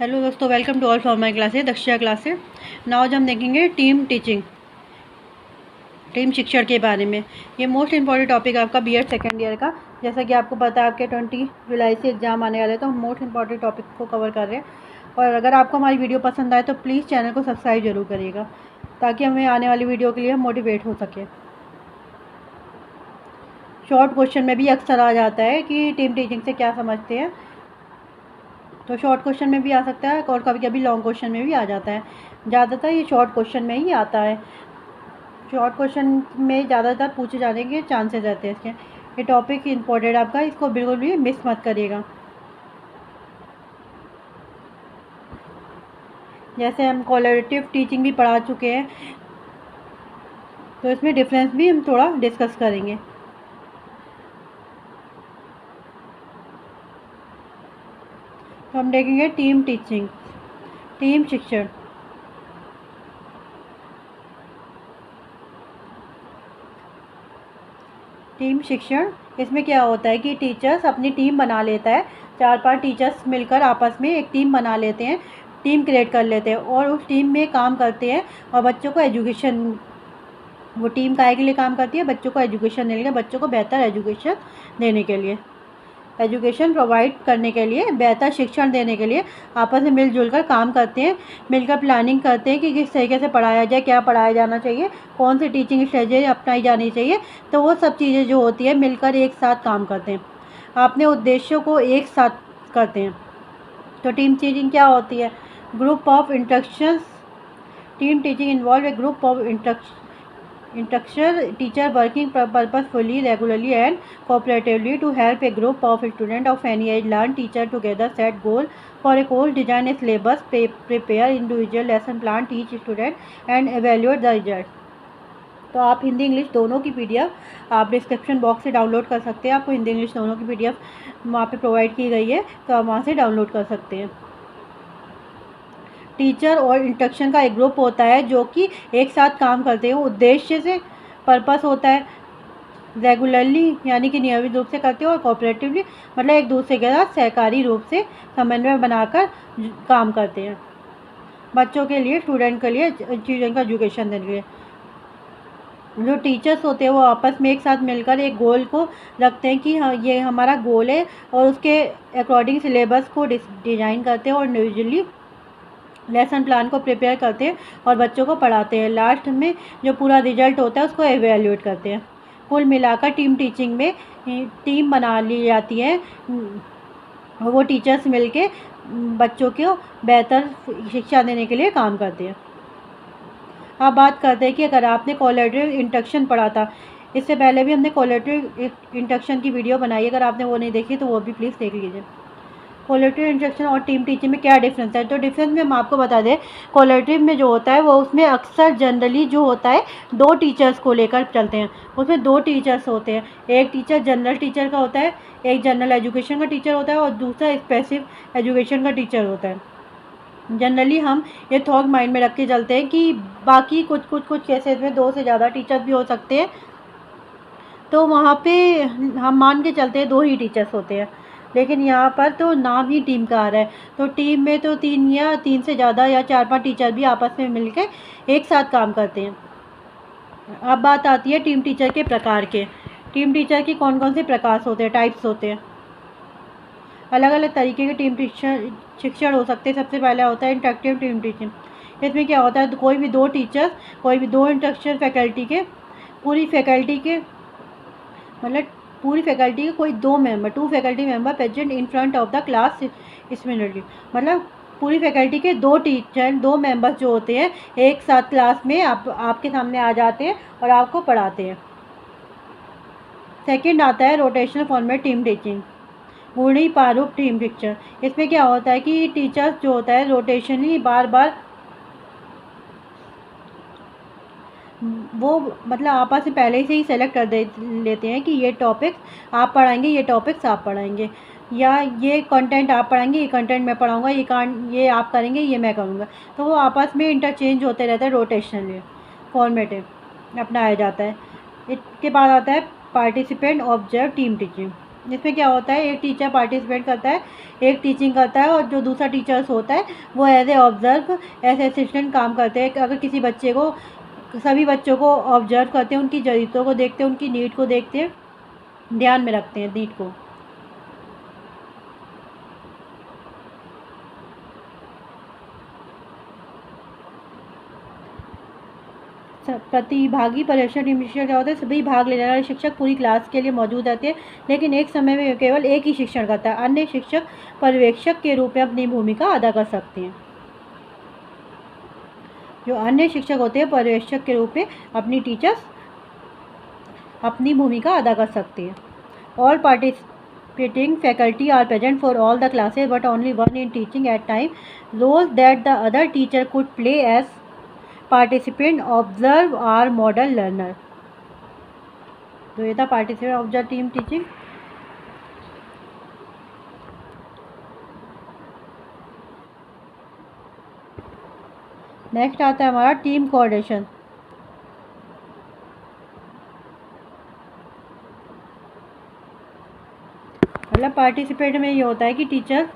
Hello दोस्तों, welcome to all for my classes Daksha classes. Now आज हम देखेंगे टीम टीचिंग, टीम शिक्षण के बारे में। ये मोस्ट इंपॉर्टेंट टॉपिक है आपका बीएड सेकेंड ईयर का। जैसा कि आपको पता है आपके 20 जुलाई से एग्जाम आने वाले हैं, तो हम मोस्ट इंपॉर्टेंट टॉपिक को कवर कर रहे हैं। और अगर आपको हमारी वीडियो पसंद आए तो प्लीज़ चैनल को सब्सक्राइब जरूर करिएगा, ताकि हमें आने वाली वीडियो के लिए हम मोटिवेट हो सके। शॉर्ट क्वेश्चन में भी अक्सर आ जाता है कि टीम टीचिंग से क्या समझते हैं, तो शॉर्ट क्वेश्चन में भी आ सकता है और कभी कभी लॉन्ग क्वेश्चन में भी आ जाता है। ज़्यादातर ये शॉर्ट क्वेश्चन में ही आता है। शॉर्ट क्वेश्चन में ज़्यादातर पूछे जाने के चांसेस रहते हैं इसके। ये टॉपिक इम्पोर्टेंट आपका, इसको बिल्कुल भी मिस मत करिएगा। जैसे हम कोलैबोरेटिव टीचिंग भी पढ़ा चुके हैं, तो इसमें डिफरेंस भी हम थोड़ा डिस्कस करेंगे। तो हम देखेंगे टीम टीचिंग, टीम शिक्षण। टीम शिक्षण, इसमें क्या होता है कि टीचर्स अपनी टीम बना लेता है। 4-5 टीचर्स मिलकर आपस में एक टीम बना लेते हैं, टीम क्रिएट कर लेते हैं और उस टीम में काम करते हैं और बच्चों को एजुकेशन, वो टीम काहे के लिए काम करती है? बच्चों को एजुकेशन देने के लिए, बच्चों को बेहतर एजुकेशन देने के लिए, एजुकेशन प्रोवाइड करने के लिए, बेहतर शिक्षण देने के लिए आपस में मिलजुल कर काम करते हैं। मिलकर प्लानिंग करते हैं कि किस तरीके से पढ़ाया जाए, क्या पढ़ाया जाना चाहिए, कौन सी टीचिंग स्ट्रेटजी अपनाई जानी चाहिए। तो वो सब चीज़ें जो होती है मिलकर एक साथ काम करते हैं, अपने उद्देश्यों को एक साथ करते हैं। तो टीम टीचिंग क्या होती है? Group of instructions. Team teaching involve A group of instructor teacher working purposefully, regularly and cooperatively to help a group of students of any age learn. Teacher together set goal for a course, design a syllabus, prepare individual lesson plan, teach student and evaluate the result। तो आप Hindi English दोनों की PDF आप description box से download कर सकते हैं। आपको हिंदी इंग्लिश दोनों की पीडीएफ वहाँ पे प्रोवाइड की गई है, तो आप वहाँ से डाउनलोड कर सकते हैं। टीचर और इंस्ट्रक्शन का एक ग्रुप होता है जो कि एक साथ काम करते हैं, उद्देश्य से, पर्पस होता है। रेगुलरली यानी कि नियमित रूप से करते हैं, और कोऑपरेटिवली मतलब एक दूसरे के साथ सहकारी रूप से समन्वय बनाकर काम करते हैं, बच्चों के लिए, स्टूडेंट के लिए, चिल्ड्रन का एजुकेशन देने के लिए। जो टीचर्स होते हैं वो आपस में एक साथ मिलकर एक गोल को रखते हैं कि हाँ ये हमारा गोल है, और उसके अकॉर्डिंग सिलेबस को डिज़ाइन करते हैं और इंडिविजुअली लेसन प्लान को प्रिपेयर करते हैं और बच्चों को पढ़ाते हैं। लास्ट में जो पूरा रिजल्ट होता है उसको एवेल्यूएट करते हैं। कुल मिलाकर टीम टीचिंग में टीम बना ली जाती है, वो टीचर्स मिलके बच्चों को बेहतर शिक्षा देने के लिए काम करते हैं। अब बात करते हैं कि अगर आपने कोलैबोरेटिव इंस्ट्रक्शन पढ़ा था, इससे पहले भी हमने कोलैबोरेटिव इंस्ट्रक्शन की वीडियो बनाई है, अगर आपने वो नहीं देखी तो वो भी प्लीज़ देख लीजिए। कोलैबोरेटिव इंस्ट्रक्शन और टीम टीचिंग में क्या डिफरेंस है? तो डिफरेंस में हम आपको बता दें, कोलैबोरेटिव में जो होता है वो उसमें अक्सर जनरली जो होता है 2 टीचर्स को लेकर चलते हैं। उसमें 2 टीचर्स होते हैं, एक टीचर जनरल टीचर का होता है, एक जनरल एजुकेशन का टीचर होता है और दूसरा स्पेसिफिक एजुकेशन का टीचर होता है। जनरली हम ये थॉट माइंड में रख के चलते हैं कि बाकी कुछ केसेस में 2 से ज़्यादा टीचर्स भी हो सकते हैं, तो वहाँ पे हम मान के चलते हैं 2 ही टीचर्स होते हैं। लेकिन यहाँ पर तो नाम ही टीम का आ रहा है, तो टीम में तो 3 या 3 से ज़्यादा या 4-5 टीचर भी आपस में मिलकर एक साथ काम करते हैं। अब बात आती है टीम टीचर के प्रकार के। टीम टीचर की कौन कौन से प्रकार होते हैं, टाइप्स होते हैं। अलग अलग तरीके के टीम शिक्षण हो सकते हैं। सबसे पहला होता है इंटरेक्टिव टीम टीचिंग। इसमें क्या होता है, तो कोई भी 2 टीचर्स, कोई भी 2 इंस्ट्रक्टर फैकल्टी के, पूरी फैकल्टी के मतलब पूरी फैकल्टी के कोई 2 member, 2 faculty member present in front of the class immediately. मतलब पूरी फैकल्टी के 2 टीचर, 2 मेंबर्स जो होते हैं एक साथ क्लास में आपके सामने आ जाते हैं और आपको पढ़ाते हैं। सेकंड आता है रोटेशनल फॉर्मेट टीम टीचिंग, घूर्णी प्रारूप टीम शिक्षण। इसमें क्या होता है कि टीचर्स जो होता है रोटेशनली बार बार वो मतलब आपस में पहले से ही सेलेक्ट कर लेते हैं कि ये टॉपिक्स आप पढ़ाएंगे, ये टॉपिक्स आप पढ़ाएंगे, या ये कंटेंट आप पढ़ाएंगे, ये कंटेंट मैं पढ़ाऊंगा, ये आप करेंगे, ये मैं करूँगा। तो वो आपस में इंटरचेंज होते रहता है, रोटेशनली फॉर्मेटिव अपनाया जाता है। इसके बाद आता है पार्टिसिपेंट ऑब्जर्व टीम टीचिंग। इसमें क्या होता है, एक टीचर पार्टिसिपेट करता है, एक टीचिंग करता है, और जो दूसरा टीचर्स होता है वो as a observe, as assistant काम करते हैं। अगर किसी बच्चे को, सभी बच्चों को ऑब्जर्व करते हैं, उनकी ज़रूरतों को देखते हैं, उनकी नीड को देखते हैं, ध्यान में रखते हैं नीड को। प्रतिभागी पर्यवेक्षण टीम शिक्षक क्या होता है, सभी भाग लेने वाले शिक्षक पूरी क्लास के लिए मौजूद रहते हैं, लेकिन एक समय में केवल एक ही शिक्षण करता है। अन्य शिक्षक पर्यवेक्षक के रूप में अपनी भूमिका अदा कर सकते हैं। जो अन्य शिक्षक होते हैं पर्यवेक्षक के रूप में अपनी टीचर्स अपनी भूमिका अदा कर सकते हैं। All participating faculty are present for all the classes, but only one in teaching at time. Roles that the other teacher could play as participant, observe or model learner. तो ये था participant, observe, team teaching. Next आता है हमारा team coordination. मतलब participate में ये होता है कि टीचर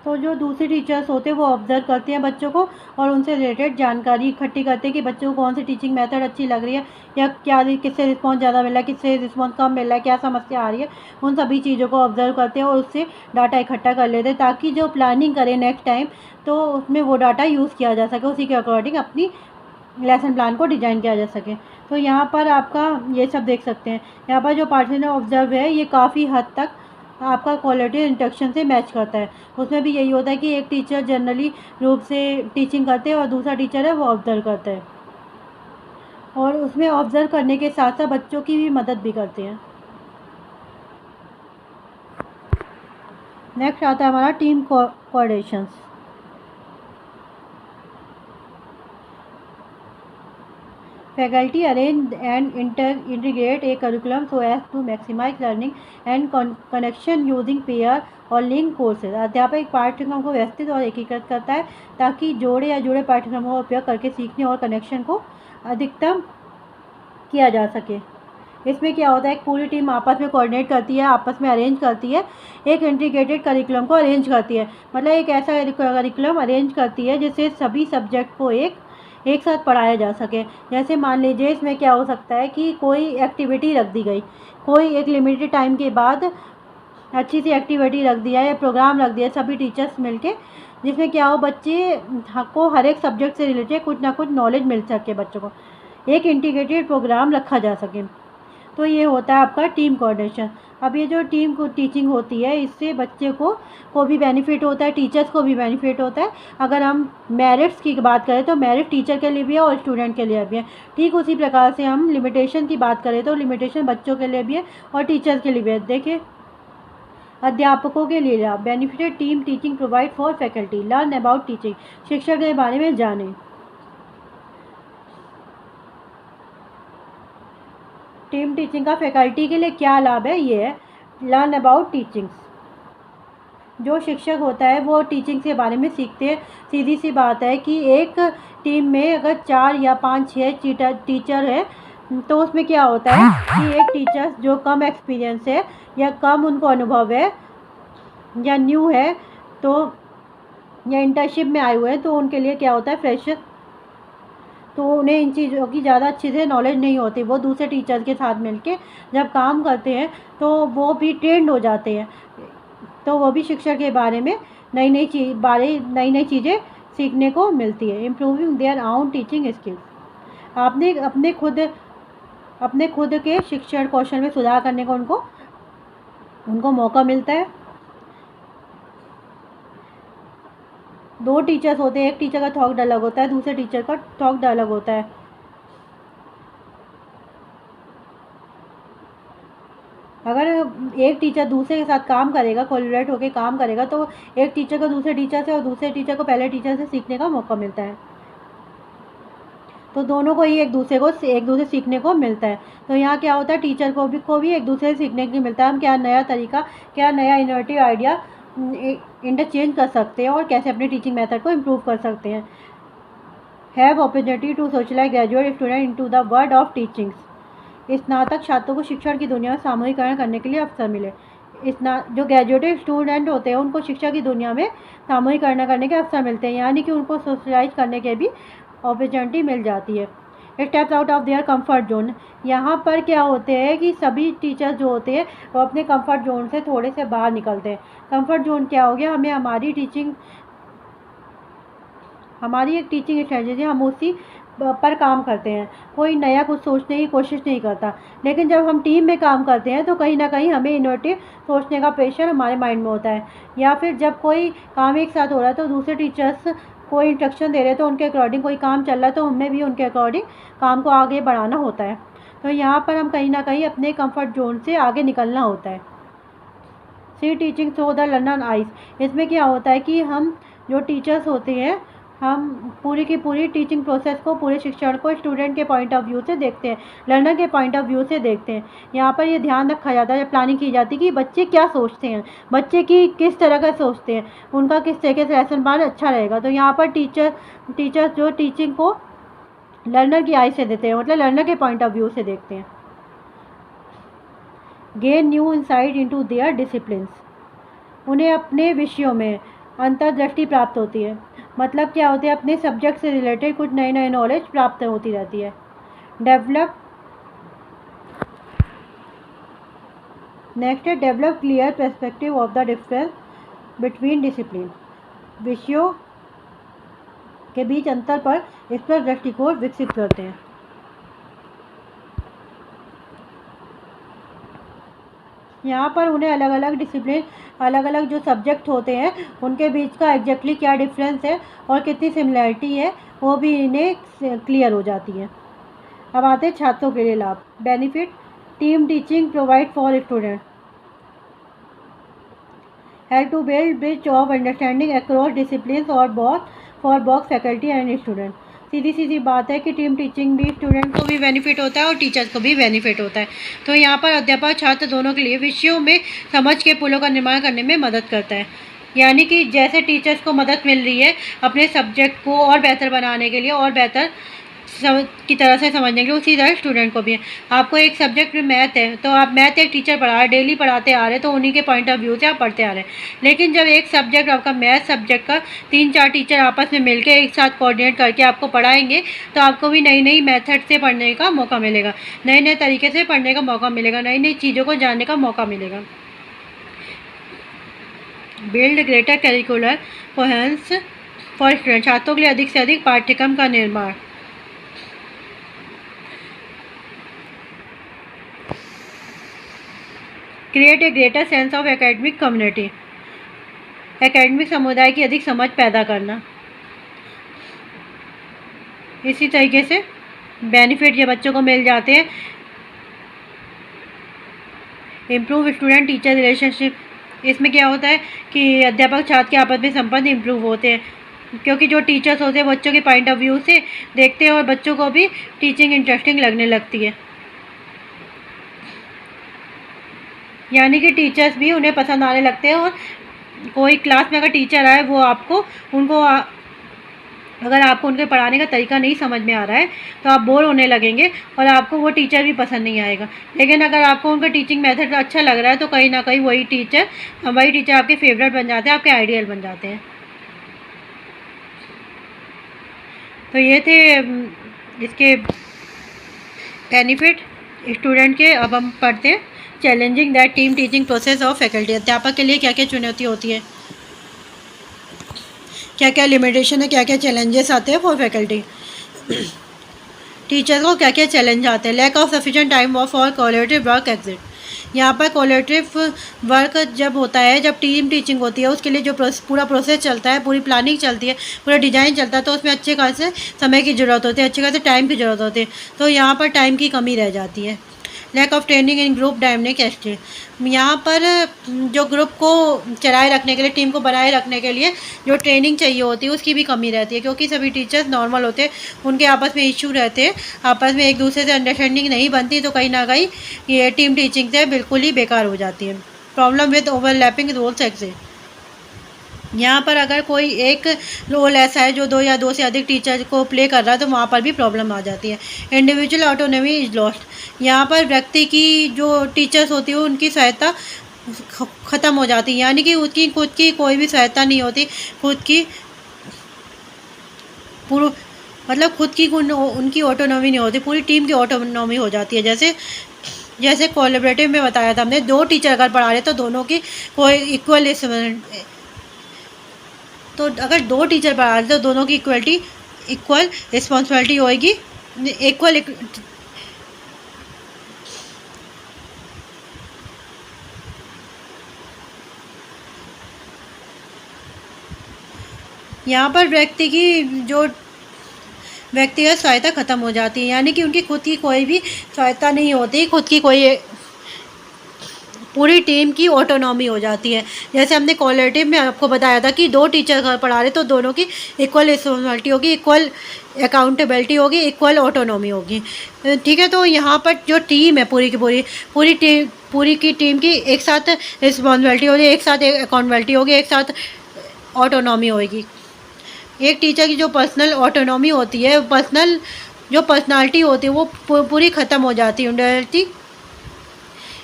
तो जो दूसरे टीचर्स होते हैं वो ऑब्जर्व करते हैं बच्चों को और उनसे रिलेटेड जानकारी इकट्ठी करते हैं कि बच्चों को कौन सी टीचिंग मेथड अच्छी लग रही है, या क्या किससे रिस्पॉन्स ज़्यादा मिल रहा है, किससे रिस्पॉन्स कम मिल रहा है, क्या समस्या आ रही है। उन सभी चीज़ों को ऑब्जर्व करते हैं और उससे डाटा इकट्ठा कर लेते हैं, ताकि जो प्लानिंग करें नेक्स्ट टाइम तो उसमें वो डाटा यूज़ किया जा सके, उसी के अकॉर्डिंग अपनी लेसन प्लान को डिज़ाइन किया जा सके। तो यहाँ पर आपका ये सब देख सकते हैं। यहाँ पर जो पार्टिसिपेंट ऑब्जर्व है ये काफ़ी हद तक आपका क्वालिटी इंस्ट्रक्शन से मैच करता है। उसमें भी यही होता है कि एक टीचर जनरली रूप से टीचिंग करते हैं और दूसरा टीचर है वो ऑब्जर्व करता है, और उसमें ऑब्जर्व करने के साथ साथ बच्चों की भी मदद भी करते हैं। नेक्स्ट आता है हमारा team coordinations. Faculty arrange and integrate a curriculum so as to maximize learning and connection using pair और लिंक कोर्सेज। अध्यापक पाठ्यक्रम को व्यवस्थित और एकीकृत करता है ताकि जोड़े या जुड़े पाठ्यक्रमों का उपयोग करके सीखने और कनेक्शन को अधिकतम किया जा सके। इसमें क्या होता है, एक पूरी टीम आपस में कोऑर्डिनेट करती है, आपस में अरेंज करती है, एक इंटीग्रेटेड करिकुलम को अरेंज करती है। मतलब एक ऐसा करिकुलम अरेंज करती है जिससे सभी सब्जेक्ट को एक साथ पढ़ाया जा सके। जैसे मान लीजिए इसमें क्या हो सकता है कि कोई एक्टिविटी रख दी गई, कोई एक लिमिटेड टाइम के बाद अच्छी सी एक्टिविटी रख दिया या प्रोग्राम रख दिया सभी टीचर्स मिलके, जिसमें क्या हो बच्चे को हर एक सब्जेक्ट से रिलेटेड कुछ ना कुछ नॉलेज मिल सके, बच्चों को एक इंटीग्रेटेड प्रोग्राम रखा जा सके। तो ये होता है आपका टीम कोऑर्डिनेशन। अब ये जो टीम को टीचिंग होती है इससे बच्चे को भी बेनिफिट होता है, टीचर्स को भी बेनिफिट होता है। अगर हम मेरिट्स की बात करें तो मेरिट टीचर के लिए भी है और स्टूडेंट के लिए भी है। ठीक उसी प्रकार से हम लिमिटेशन की बात करें तो लिमिटेशन बच्चों के लिए भी है और टीचर्स के लिए भी है। देखिए अध्यापकों के लिए benefited team teaching provide for faculty learn about teaching, शिक्षक के बारे में जानें। टीम टीचिंग का फैकल्टी के लिए क्या लाभ है, ये है लर्न अबाउट टीचिंग्स। जो शिक्षक होता है वो टीचिंग के बारे में सीखते हैं। सीधी सी बात है कि एक टीम में अगर 4 या 5-6 टीचर है तो उसमें क्या होता है कि एक टीचर जो कम एक्सपीरियंस है या कम उनको अनुभव है या न्यू है तो या इंटर्नशिप में आए हुए हैं तो उनके लिए क्या होता है फ्रेशर, तो उन्हें इन चीज़ों की ज़्यादा अच्छे से नॉलेज नहीं होती। वो दूसरे टीचर्स के साथ मिलके जब काम करते हैं तो वो भी ट्रेंड हो जाते हैं, तो वो भी शिक्षा के बारे में नई नई चीज़ें सीखने को मिलती है। Improving their own teaching skills, आपने अपने खुद के शिक्षण कौशल में सुधार करने का उनको मौका मिलता है। 2 टीचर्स होते हैं, एक टीचर का थॉट अलग होता है, दूसरे टीचर का थॉट अलग होता है। अगर एक टीचर दूसरे के साथ काम करेगा, कोलैबोरेट होकर काम करेगा तो एक टीचर को दूसरे टीचर से और दूसरे टीचर को पहले टीचर से सीखने का मौका मिलता है। तो दोनों को ही एक दूसरे सीखने को मिलता है। तो यहाँ क्या होता है, टीचर को भी एक दूसरे से सीखने को मिलता है, हम क्या नया तरीका, क्या नया इनोवेटिव आइडिया इंटरचेंज कर सकते हैं और कैसे अपने टीचिंग मेथड को इम्प्रूव कर सकते हैं। Have opportunity to socialise graduate student into the world of teachings. स्नातक छात्रों को शिक्षण की दुनिया में सामूहिकरण करने के लिए अवसर मिले। जो ग्रेजुएटेड स्टूडेंट होते हैं उनको शिक्षा की दुनिया में सामूहिकरण करने के अवसर मिलते हैं, यानी कि उनको सोशलाइज करने के भी अपॉर्चुनिटी मिल जाती है। Steps out of their comfort zone. यहाँ पर क्या होते हैं कि सभी टीचर्स जो होते हैं वो अपने कंफर्ट जोन से थोड़े से बाहर निकलते हैं। कंफर्ट जोन क्या हो गया, हमें हमारी एक टीचिंग स्ट्रेटजी, हम उसी पर काम करते हैं, कोई नया कुछ सोचने की कोशिश नहीं करता। लेकिन जब हम टीम में काम करते हैं तो कहीं ना कहीं हमें इनोवेटिव सोचने का प्रेशर हमारे माइंड में होता है, या फिर जब कोई काम एक साथ हो रहा है तो दूसरे टीचर्स कोई इंस्ट्रक्शन दे रहे हैं तो उनके अकॉर्डिंग कोई काम चल रहा है तो हमें भी उनके अकॉर्डिंग काम को आगे बढ़ाना होता है। तो यहाँ पर हम कहीं ना कहीं अपने कंफर्ट जोन से आगे निकलना होता है। See teaching through the learner eyes. इसमें क्या होता है कि हम जो टीचर्स होते हैं हम पूरी की पूरी टीचिंग प्रोसेस को, पूरे शिक्षण को स्टूडेंट के पॉइंट ऑफ व्यू से देखते हैं, लर्नर के पॉइंट ऑफ व्यू से देखते हैं। यहाँ पर ये ध्यान रखा जाता है, प्लानिंग की जाती है कि बच्चे क्या सोचते हैं, बच्चे की किस तरह का सोचते हैं, उनका किस तरीके से लेसन प्लान अच्छा रहेगा। तो यहाँ पर टीचर्स जो टीचिंग को लर्नर की आई से देते हैं, मतलब लर्नर के पॉइंट ऑफ व्यू से देखते हैं। Gain new insight into their disciplines. उन्हें अपने विषयों में अंतर्दृष्टि प्राप्त होती है, मतलब क्या होते हैं, अपने सब्जेक्ट से रिलेटेड कुछ नई नई नॉलेज प्राप्त होती रहती है। नेक्स्ट है develop clear perspective of the difference between discipline. विषयों के बीच अंतर पर इस पर दृष्टिकोण विकसित करते हैं। यहाँ पर उन्हें अलग अलग डिसिप्लिन, अलग अलग जो सब्जेक्ट होते हैं उनके बीच का एग्जैक्टली क्या डिफरेंस है और कितनी सिमिलैरिटी है वो भी इन्हें क्लियर हो जाती है। अब आते हैं छात्रों के लिए लाभ। Benefit, team teaching provide for student, help to build bridge of understanding across discipline और for both faculty and student. सीधी बात है कि टीम टीचिंग भी स्टूडेंट को भी बेनिफिट होता है और टीचर्स को भी बेनिफिट होता है। तो यहाँ पर अध्यापक छात्र दोनों के लिए विषयों में समझ के पुलों का निर्माण करने में मदद करता है, यानी कि जैसे टीचर्स को मदद मिल रही है अपने सब्जेक्ट को और बेहतर बनाने के लिए और बेहतर की तरह से समझने के लिए, उसी तरह स्टूडेंट को भी है। आपको एक सब्जेक्ट में मैथ है तो आप मैथ एक टीचर पढ़ा रहे, डेली पढ़ाते आ रहे, तो उन्हीं के पॉइंट ऑफ व्यू से आप पढ़ते आ रहे हैं। लेकिन जब एक सब्जेक्ट आपका मैथ सब्जेक्ट का 3-4 टीचर आपस में मिलकर एक साथ कोऑर्डिनेट करके आपको पढ़ाएंगे तो आपको भी नई नई मेथड से पढ़ने का मौका मिलेगा, नए नए तरीके से पढ़ने का मौका मिलेगा, नई नई चीज़ों को जानने का मौका मिलेगा। Build greater curricular coherence for student. छात्रों के लिए अधिक से अधिक पाठ्यक्रम का निर्माण। Create a greater sense of academic community. Academic समुदाय की अधिक समझ पैदा करना। इसी तरीके से बेनिफिट ये बच्चों को मिल जाते हैं। Improve student teacher relationship. इसमें क्या होता है कि अध्यापक छात्र के आपस में संबंध इम्प्रूव होते हैं, क्योंकि जो टीचर्स होते हैं बच्चों के पॉइंट ऑफ व्यू से देखते हैं और बच्चों को भी टीचिंग इंटरेस्टिंग लगने लगती है, यानी कि टीचर्स भी उन्हें पसंद आने लगते हैं। और कोई क्लास में अगर टीचर आए वो अगर आपको उनके पढ़ाने का तरीका नहीं समझ में आ रहा है तो आप बोर होने लगेंगे और आपको वो टीचर भी पसंद नहीं आएगा। लेकिन अगर आपको उनका टीचिंग मेथड अच्छा लग रहा है तो कहीं ना कहीं वही टीचर आपके फेवरेट बन जाते हैं, आपके आइडियल बन जाते हैं। तो ये थे इसके बेनिफिट स्टूडेंट के। अब हम पढ़ते हैं challenging that team teaching process of faculty. अध्यापक के लिए क्या क्या चुनौती होती है, क्या क्या लिमिटेशन है, क्या क्या चैलेंजेस आते हैं फॉर फैकल्टी। टीचर्स को क्या क्या चैलेंज आते हैं। Lack of sufficient time for collaborative work exist. यहाँ पर कोलैबोरेटिव वर्क जब होता है, जब टीम टीचिंग होती है, उसके लिए जो पूरा प्रोसेस चलता है, पूरी प्लानिंग चलती है, पूरा डिज़ाइन चलता है, तो उसमें अच्छे खासे समय की ज़रूरत होती है, अच्छे खासे टाइम की ज़रूरत होती है। तो यहाँ पर टाइम की कमी रह जाती है। Lack of training in group dynamic exchange. यहाँ पर जो ग्रुप को चलाए रखने के लिए, टीम को बनाए रखने के लिए जो ट्रेनिंग चाहिए होती है उसकी भी कमी रहती है, क्योंकि सभी टीचर्स नॉर्मल होते हैं, उनके आपस में इश्यू रहते हैं, आपस में एक दूसरे से अंडरस्टैंडिंग नहीं बनती, तो कहीं ना कहीं ये टीम टीचिंग से बिल्कुल ही बेकार हो जाती है। Problem with overlapping roles exist. यहाँ पर अगर कोई एक रोल ऐसा है जो दो या दो से अधिक टीचर को प्ले कर रहा है तो वहाँ पर भी प्रॉब्लम आ जाती है। Individual autonomy is lost. यहाँ पर व्यक्ति की जो टीचर्स होती है उनकी सहायता ख़त्म हो जाती है, यानी कि उसकी खुद की कोई भी सहायता नहीं होती, खुद की पूरा मतलब खुद की उनकी ऑटोनॉमी नहीं होती, पूरी टीम की ऑटोनॉमी हो जाती है। जैसे जैसे कोलैबोरेटिव में बताया था हमने, दो टीचर अगर पढ़ा रहे तो दोनों की कोई इक्वल, तो अगर दो टीचर पढ़ा रहे तो दोनों की इक्वल रिस्पॉन्सिबिलिटी होएगी, इक्वल। यहाँ पर व्यक्तिगत सहायता ख़त्म हो जाती है, यानी कि उनकी खुद की कोई भी सहायता नहीं होती, खुद की कोई, पूरी टीम की ऑटोनॉमी हो जाती है। जैसे हमने कोलैबोरेटिव में आपको बताया था कि दो टीचर घर पढ़ा रहे तो दोनों की इक्वल रिस्पॉन्सिबिलिटी होगी, इक्वल अकाउंटेबिलिटी होगी, इक्वल ऑटोनॉमी होगी। ठीक है, तो यहाँ पर जो टीम है पूरी की टीम की एक साथ रिस्पॉन्सिबिलिटी होगी, एक साथ अकाउंटेबिलिटी होगी, एक साथ ऑटोनॉमी होगी। एक टीचर की जो पर्सनल ऑटोनॉमी होती है, जो पर्सनालिटी होती है वो पूरी ख़त्म हो जाती है,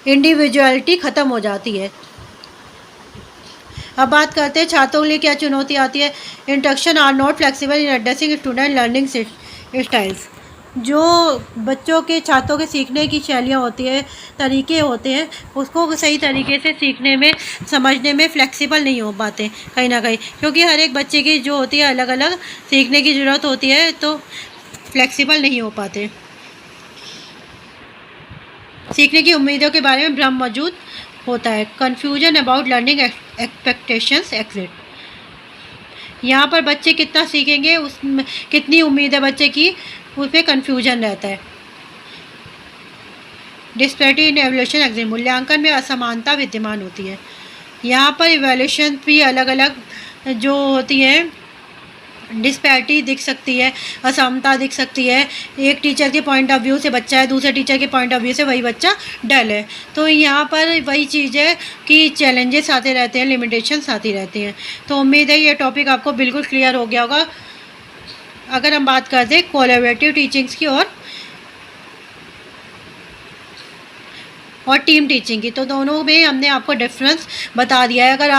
इंडिविजुअलिटी ख़त्म हो जाती है। अब बात करते हैं छात्रों के लिए क्या चुनौती आती है। Instruction are not flexible in addressing student learning styles. जो बच्चों के, छात्रों के सीखने की शैलियाँ होती है, तरीके होते हैं, उसको सही तरीके से सीखने में, समझने में फ्लेक्सिबल नहीं हो पाते कहीं ना कहीं, क्योंकि हर एक बच्चे की जो होती है अलग अलग सीखने की ज़रूरत होती है, तो फ्लेक्सिबल नहीं हो पाते। सीखने की उम्मीदों के बारे में भ्रम मौजूद होता है। Confusion about learning expectations exist. यहाँ पर बच्चे कितना सीखेंगे, उसमें कितनी उम्मीद है बच्चे की, उस पर कन्फ्यूजन रहता है। डिस्पैरिटी इन एवल्यूशन एग्जिस्ट। मूल्यांकन में असमानता विद्यमान होती है। यहाँ पर इवैल्यूएशन भी अलग अलग जो होती है, डिस्पैरिटी दिख सकती है, असमानता दिख सकती है। एक टीचर के पॉइंट ऑफ व्यू से बच्चा है, दूसरे टीचर के पॉइंट ऑफ व्यू से वही बच्चा डल है, तो यहाँ पर वही चीज़ है कि चैलेंजेस आते रहते हैं, लिमिटेशंस आती रहती हैं। तो उम्मीद है ये टॉपिक आपको बिल्कुल क्लियर हो गया होगा। अगर हम बात करते हैं कोलैबोरेटिव टीचिंग्स की और टीम टीचिंग की, तो दोनों में हमने आपको डिफरेंस बता दिया है। अगर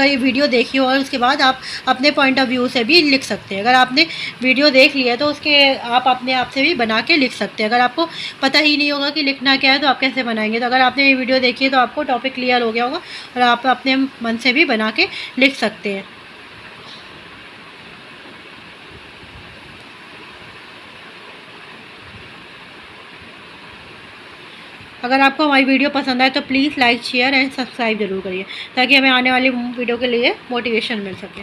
ये वीडियो देखी हो और उसके बाद आप अपने पॉइंट ऑफ व्यू से भी लिख सकते हैं। अगर आपने वीडियो देख लिया है तो उसके आप अपने आप से भी बना के लिख सकते हैं। अगर आपको पता ही नहीं होगा कि लिखना क्या है तो आप कैसे बनाएंगे। तो अगर आपने ये वीडियो देखी है तो आपको टॉपिक क्लियर हो गया होगा और आप अपने मन से भी बना के लिख सकते हैं। अगर आपको हमारी वीडियो पसंद आए तो please like, share and subscribe जरूर करिए, ताकि हमें आने वाली वीडियो के लिए मोटिवेशन मिल सके।